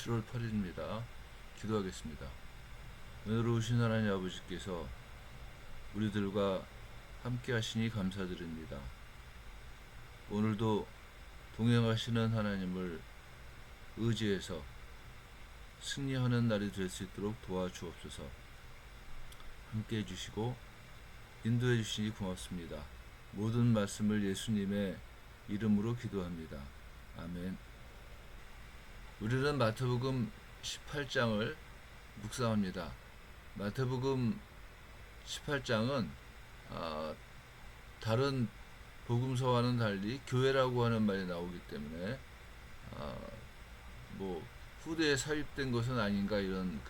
7월 8일입니다. 기도하겠습니다. 은혜로우신 하나님 아버지께서 우리들과 함께 하시니 감사드립니다. 오늘도 동행하시는 하나님을 의지해서 승리하는 날이 될 수 있도록 도와주옵소서. 함께 해주시고 인도해 주시니 고맙습니다. 모든 말씀을 예수님의 이름으로 기도합니다. 아멘. 우리는 마태복음 18장을 묵상합니다. 마태복음 18장은 다른 복음서와는 달리 교회라고 하는 말이 나오기 때문에 후대에 삽입된 것은 아닌가 이런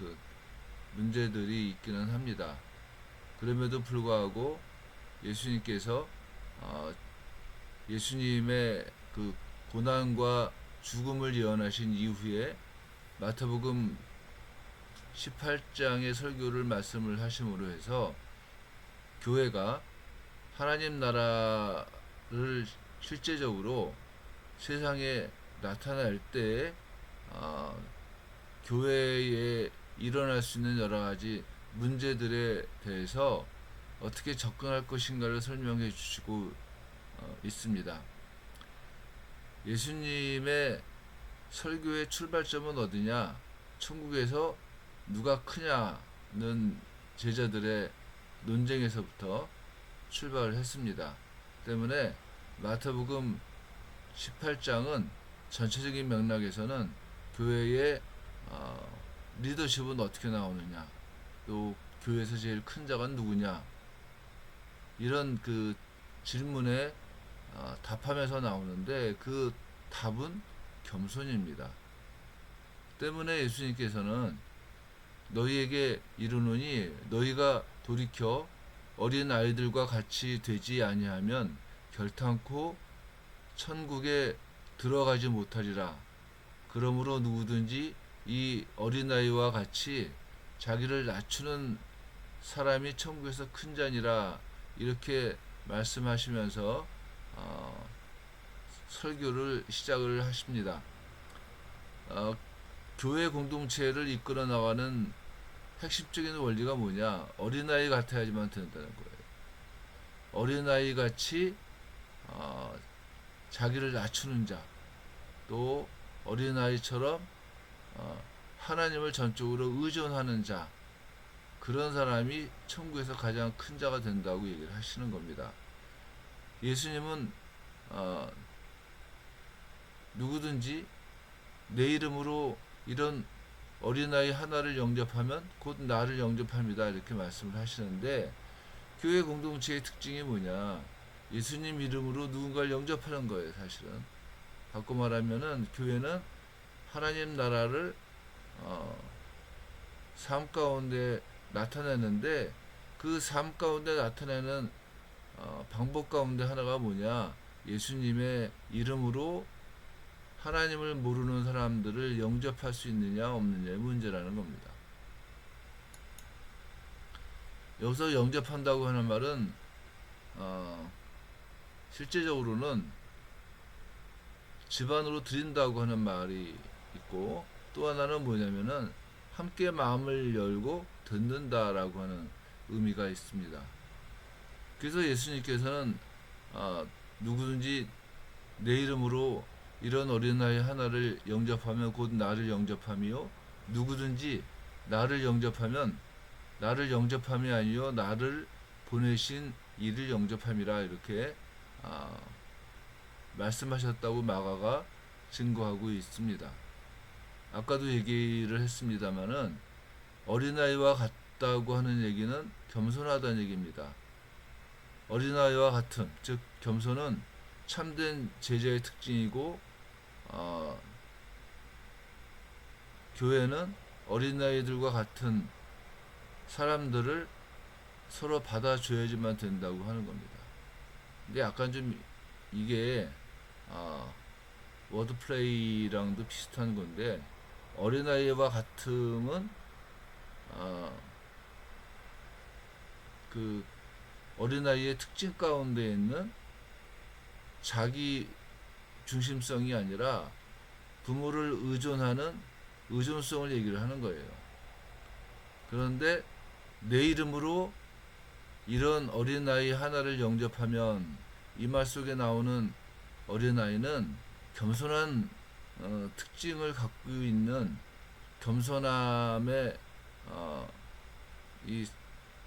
문제들이 있기는 합니다. 그럼에도 불구하고 예수님께서 예수님의 고난과 죽음을 예언하신 이후에 마태복음 18장의 설교를 말씀을 하심으로 해서 교회가 하나님 나라를 실제적으로 세상에 나타날 때에 교회에 일어날 수 있는 여러 가지 문제들에 대해서 어떻게 접근할 것인가를 설명해 주시고 있습니다. 예수님의 설교의 출발점은 어디냐? 천국에서 누가 크냐는 제자들의 논쟁에서부터 출발을 했습니다. 때문에 마태복음 18장은 전체적인 맥락에서는 교회의 리더십은 어떻게 나오느냐, 또 교회에서 제일 큰 자가 누구냐, 이런 질문에 답하면서 나오는데 그 답은 겸손입니다. 때문에 예수님께서는 너희에게 이르노니 너희가 돌이켜 어린 아이들과 같이 되지 아니하면 결탄코 천국에 들어가지 못하리라. 그러므로 누구든지 이 어린아이와 같이 자기를 낮추는 사람이 천국에서 큰 자니라. 이렇게 말씀하시면서 설교를 시작을 하십니다. 교회 공동체를 이끌어 나가는 핵심적인 원리가 뭐냐? 어린아이 같아야지만 된다는 거예요. 어린아이 같이 자기를 낮추는 자, 또 어린아이처럼 하나님을 전적으로 의존하는 자, 그런 사람이 천국에서 가장 큰 자가 된다고 얘기를 하시는 겁니다. 예수님은 누구든지 내 이름으로 이런 어린아이 하나를 영접하면 곧 나를 영접합니다. 이렇게 말씀을 하시는데, 교회 공동체의 특징이 뭐냐? 예수님 이름으로 누군가를 영접하는 거예요. 사실은 바꿔 말하면은 교회는 하나님 나라를 삶 가운데 나타내는데, 그 삶 가운데 나타내는 방법 가운데 하나가 뭐냐? 예수님의 이름으로 하나님을 모르는 사람들을 영접할 수 있느냐 없느냐의 문제라는 겁니다. 여기서 영접한다고 하는 말은 실제적으로는 집안으로 드린다고 하는 말이 있고, 또 하나는 뭐냐면은 함께 마음을 열고 듣는다라고 하는 의미가 있습니다. 그래서 예수님께서는 누구든지 내 이름으로 이런 어린아이 하나를 영접하면 곧 나를 영접함이요, 누구든지 나를 영접하면 나를 영접함이 아니요 나를 보내신 이를 영접함이라, 이렇게 말씀하셨다고 마가가 증거하고 있습니다. 아까도 얘기를 했습니다마는 어린아이와 같다고 하는 얘기는 겸손하다는 얘기입니다. 어린아이와 같음, 즉 겸손은 참된 제자의 특징이고, 교회는 어린아이들과 같은 사람들을 서로 받아줘야지만 된다고 하는 겁니다. 근데 약간 좀 이게 워드플레이랑도 비슷한 건데, 어린아이와 같음은 그 어린아이의 특징 가운데 있는 자기 중심성이 아니라 부모를 의존하는 의존성을 얘기를 하는 거예요. 그런데 내 이름으로 이런 어린아이 하나를 영접하면 이 말 속에 나오는 어린아이는 겸손한 특징을 갖고 있는 겸손함의 이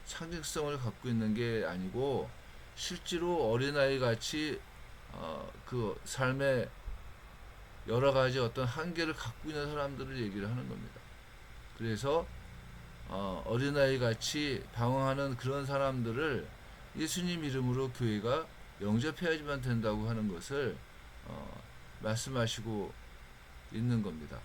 상징성을 갖고 있는 게 아니고 실제로 어린아이 같이 그 삶의 여러 가지 어떤 한계를 갖고 있는 사람들을 얘기를 하는 겁니다. 그래서 어린아이 같이 방황하는 그런 사람들을 예수님 이름으로 교회가 영접해야지만 된다고 하는 것을 말씀하시고 있는 겁니다.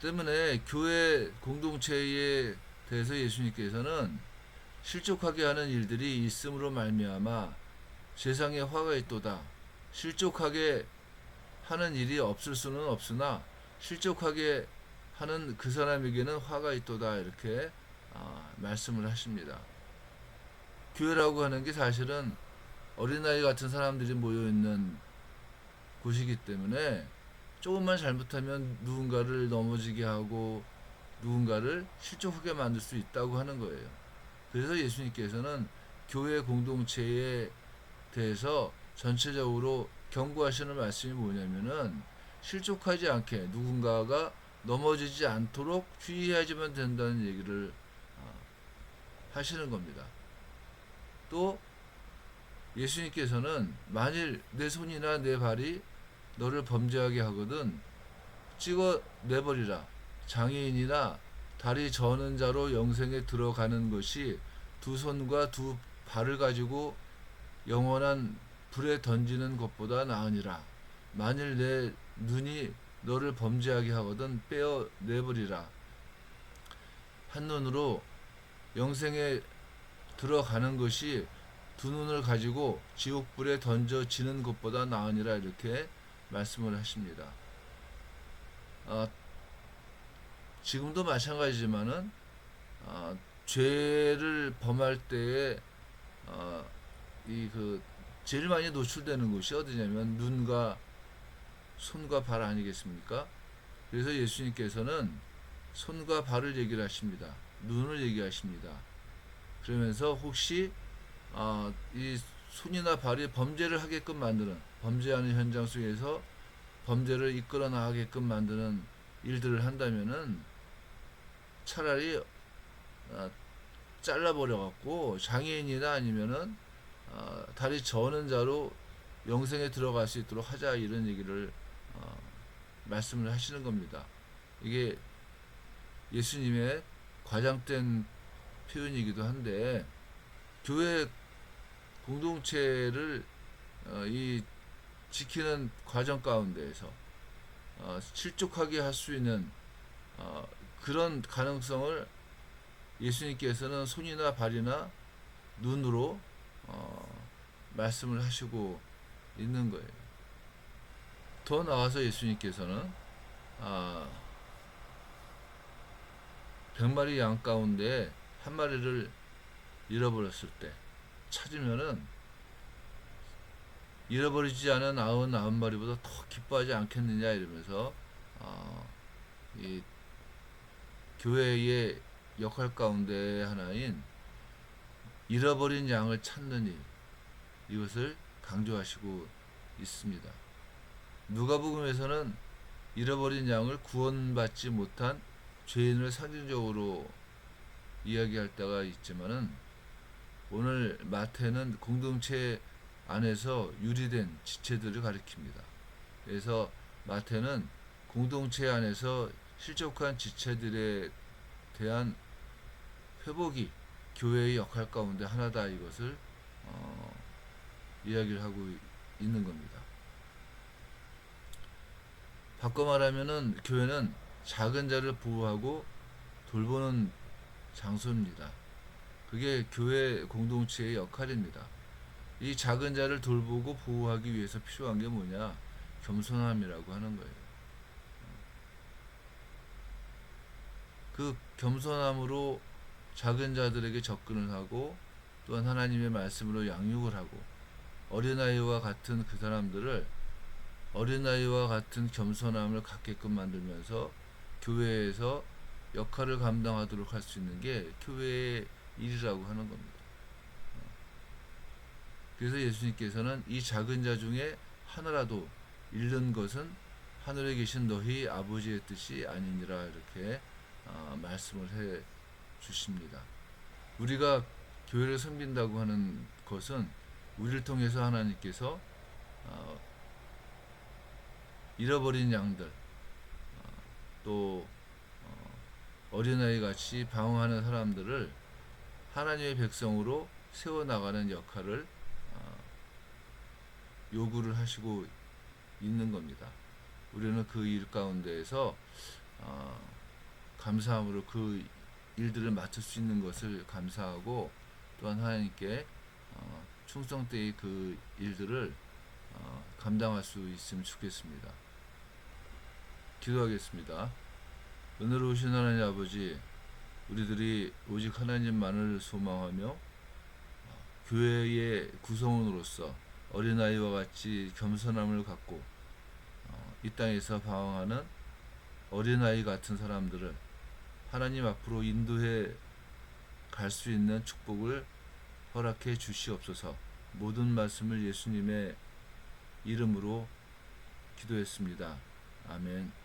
때문에 교회 공동체에 대해서 예수님께서는 실족하게 하는 일들이 있음으로 말미암아 세상에 화가 있도다. 실족하게 하는 일이 없을 수는 없으나 실족하게 하는 그 사람에게는 화가 있도다. 이렇게 말씀을 하십니다. 교회라고 하는 게 사실은 어린아이 같은 사람들이 모여있는 곳이기 때문에 조금만 잘못하면 누군가를 넘어지게 하고 누군가를 실족하게 만들 수 있다고 하는 거예요. 그래서 예수님께서는 교회 공동체에 대해서 전체적으로 경고하시는 말씀이 뭐냐면은 실족하지 않게 누군가가 넘어지지 않도록 주의해야지만 된다는 얘기를 하시는 겁니다. 또 예수님께서는 만일 내 손이나 내 발이 너를 범죄하게 하거든 찍어 내버리라. 장애인이나 다리 저는 자로 영생에 들어가는 것이 두 손과 두 발을 가지고 영원한 불에 던지는 것보다 나으니라. 만일 내 눈이 너를 범죄하게 하거든 빼어 내버리라. 한 눈으로 영생에 들어가는 것이 두 눈을 가지고 지옥불에 던져지는 것보다 나으니라. 이렇게 말씀을 하십니다. 지금도 마찬가지지만은 죄를 범할 때에 이 그 제일 많이 노출되는 곳이 어디냐면 눈과 손과 발 아니겠습니까? 그래서 예수님께서는 손과 발을 얘기를 하십니다. 눈을 얘기하십니다. 그러면서 혹시 이 손이나 발이 범죄를 하게끔 만드는 범죄하는 현장 속에서 범죄를 이끌어 나가게끔 만드는 일들을 한다면은 차라리 잘라버려 갖고 장애인이나 아니면은 다리 저는 자로 영생에 들어갈 수 있도록 하자, 이런 얘기를 말씀을 하시는 겁니다. 이게 예수님의 과장된 표현이기도 한데 교회 공동체를 이 지키는 과정 가운데에서 실족하게 할 수 있는 그런 가능성을 예수님께서는 손이나 발이나 눈으로 말씀을 하시고 있는 거예요. 더 나아가서 예수님께서는 100마리 양 가운데 한 마리를 잃어버렸을 때 찾으면은 잃어버리지 않은 99마리보다 더 기뻐하지 않겠느냐, 이러면서 이 교회의 역할 가운데 하나인 잃어버린 양을 찾는 일, 이것을 강조하시고 있습니다. 누가복음에서는 잃어버린 양을 구원받지 못한 죄인을 상징적으로 이야기할 때가 있지만은 오늘 마태는 공동체 안에서 유리된 지체들을 가리킵니다. 그래서 마태는 공동체 안에서 실족한 지체들에 대한 회복이 교회의 역할 가운데 하나다, 이것을 이야기를 하고 있는 겁니다. 바꿔 말하면은 교회는 작은 자를 보호하고 돌보는 장소입니다. 그게 교회 공동체의 역할입니다. 이 작은 자를 돌보고 보호하기 위해서 필요한 게 뭐냐? 겸손함이라고 하는 거예요. 그 겸손함으로 작은 자들에게 접근을 하고 또한 하나님의 말씀으로 양육을 하고 어린아이와 같은 그 사람들을 어린아이와 같은 겸손함을 갖게끔 만들면서 교회에서 역할을 감당하도록 할 수 있는 게 교회의 일이라고 하는 겁니다. 그래서 예수님께서는 이 작은 자 중에 하나라도 잃는 것은 하늘에 계신 너희 아버지의 뜻이 아니니라, 이렇게 말씀을 해 주십니다. 우리가 교회를 섬긴다고 하는 것은 우리를 통해서 하나님께서 잃어버린 양들, 또 어린아이 같이 방황하는 사람들을 하나님의 백성으로 세워나가는 역할을 요구를 하시고 있는 겁니다. 우리는 그 일 가운데에서 감사함으로 그 일들을 맡을 수 있는 것을 감사하고, 또한 하나님께 충성되이 그 일들을 감당할 수 있으면 좋겠습니다. 기도하겠습니다. 은혜로우신 하나님 아버지, 우리들이 오직 하나님만을 소망하며 교회의 구성원으로서 어린아이와 같이 겸손함을 갖고 이 땅에서 방황하는 어린아이 같은 사람들을 하나님 앞으로 인도해 갈 수 있는 축복을 허락해 주시옵소서. 모든 말씀을 예수님의 이름으로 기도했습니다. 아멘.